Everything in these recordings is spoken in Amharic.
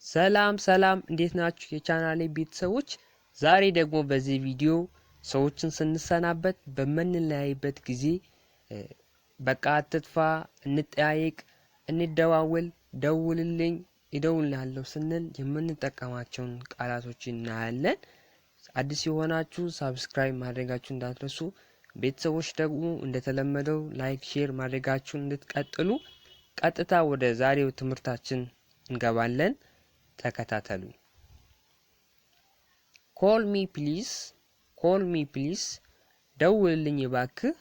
ሰላም እንዴት ናችሁ የቻናሌ ቤተሰቦች? ዛሬ ደግሞ በዚህ ቪዲዮ ሰዎችን ስንሰናበት በመንለያይበት ጊዜ በቃ አትጥፋ፣ እንጠያየቅ፣ እንደዋወል፣ ደውልልኝ፣ እደውልልሃለሁ ስንል የምንጠቀማቸውን ቃላቶች እናያለን። አዲስ የሆናችሁ ሰብስክራይብ ማድረጋችሁን እንዳትረሱ። ቤተሰቦች ደግሞ እንደተለመደው ላይክ፣ ሼር ማድረጋችሁን እንድትቀጥሉ። ቀጥታ ወደ ዛሬው ትምህርታችን እንገባለን። ተከታተሉ። call me please ደውልልኝ እባክህ።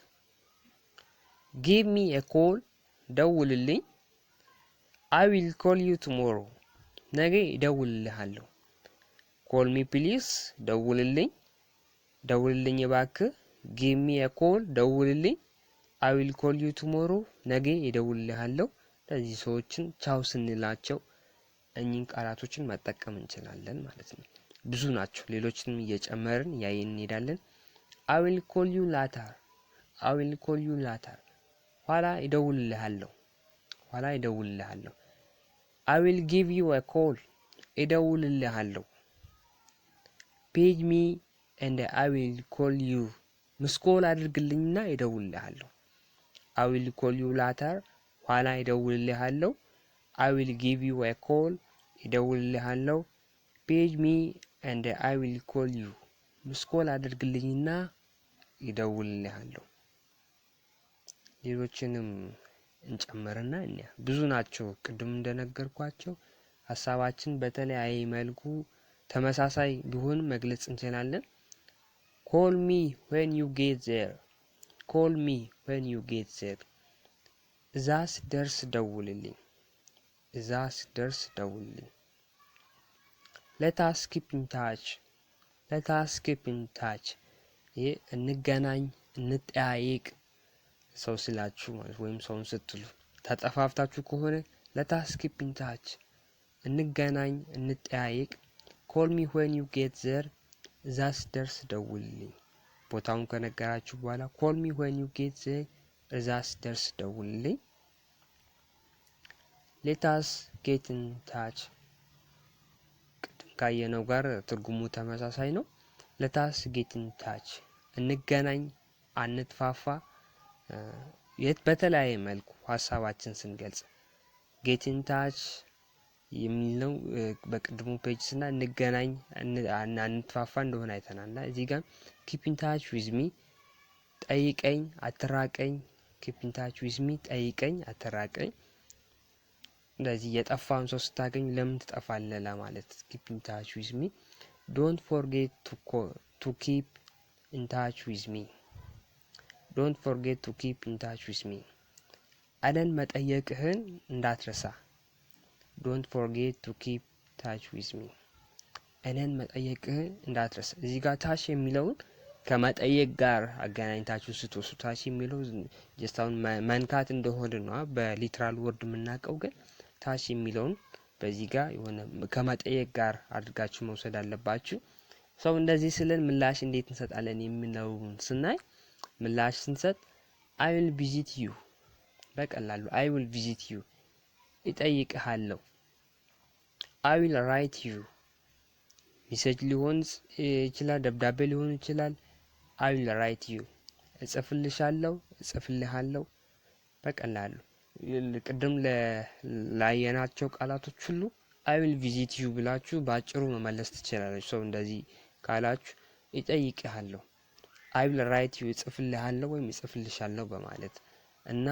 give me a call ደውልልኝ። I will call you tomorrow ነገ እደውልልሃለሁ። call me please ደውልልኝ እባክህ። give me a call ደውልልኝ። I will call you tomorrow ነገ እደውልልሃለሁ። ለዚህ ሰዎችን ቻው ስንላቸው እኚህን ቃላቶችን መጠቀም እንችላለን ማለት ነው። ብዙ ናቸው፣ ሌሎችንም እየጨመርን ያይን እንሄዳለን። I will call you later ኋላ እደውልልሃለሁ። I will give you a call እደውልልሃለሁ። page me and I will call you ምስኮል አድርግልኝና እደውልልሃለሁ። I will call you later ኋላ እደውልልሃለሁ። I will give you a call እደውልልሃለሁ። page me and I will call you ምስኮል አድርግልኝና እደውልልሃለሁ። ሌሎችንም እንጨምርና ብዙ ናቸው። ቅድም እንደነገርኳቸው ሐሳባችን በተለያየ መልኩ ተመሳሳይ ቢሆን መግለጽ እንችላለን። call me when you get there እዛ ስደርስ ደውልልኝ። let us keep in touch ይህ እንገናኝ፣ እንጠያየቅ ሰው ስላችሁ ማለት ወይም ሰውን ስትሉ ተጠፋፍታችሁ ከሆነ let us keep in touch እንገናኝ፣ እንጠያየቅ። call me when you get there እዛ ስደርስ ደውልልኝ። ቦታውን ከነገራችሁ በኋላ call me when you get there እዛ ስደርስ ደውልልኝ። let us get in touch ቅድም ካየነው ጋር ትርጉሙ ተመሳሳይ ነው። let us get in touch እንገናኝ፣ አንጥፋፋ። በተለያየ መልኩ ሐሳባችን ስንገልጽ get in touch የሚለው በቅድሙ ፔጅ ስና እንገናኝ፣ አንጥፋፋ እንደሆነ አይተናልና እዚህ ጋር keep in touch with me ጠይቀኝ፣ አትራቀኝ። keep in touch with me ጠይቀኝ፣ አትራቀኝ። እንደዚህ የጠፋውን ሰው ስታገኝ ለምን ትጠፋለህ ለማለት keep in touch with me። don't forget to keep in touch with me አለን መጠየቅህን እንዳትረሳ። don't forget to keep touch with me አለን መጠየቅህን እንዳትረሳ። እዚህ ጋር ታች የሚለውን ከመጠየቅ ጋር አገናኝታችሁ ስትወስዱ ታች የሚለው ጀስታውን መንካት እንደሆነ ነው በሊትራል ወርድ የምናውቀው። ግን ታች የሚለውን በዚህ ጋር የሆነ ከመጠየቅ ጋር አድርጋችሁ መውሰድ አለባችሁ። ሰው እንደዚህ ስለን ምላሽ እንዴት እንሰጣለን የሚለውን ስናይ ምላሽ ስንሰጥ I will visit you በቀላሉ I will visit you እጠይቅሃለሁ። I will write you ሜሴጅ ሊሆን ይችላል፣ ደብዳቤ ሊሆን ይችላል። I will write you እጽፍልሃለሁ። በቀላሉ ቅድም ላየናቸው ቃላቶች ሁሉ I will visit you ብላችሁ በአጭሩ መመለስ ትችላላችሁ። ሰው እንደዚህ ካላችሁ እጠይቅሃለሁ፣ I will write you እጽፍልሃለሁ ወይም እጽፍልሻለሁ በማለት እና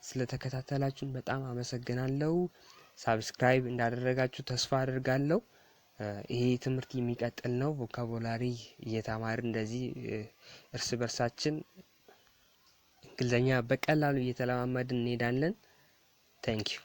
ስለተከታተላችሁን በጣም አመሰግናለሁ። ሳብስክራይብ እንዳደረጋችሁ ተስፋ አድርጋለሁ። ይሄ ትምህርት የሚቀጥል ነው። ቮካቡላሪ እየተማርን እንደዚህ እርስ በርሳችን እንግሊዘኛ በቀላሉ እየተለማመድን እንሄዳለን። ታንክ ዩ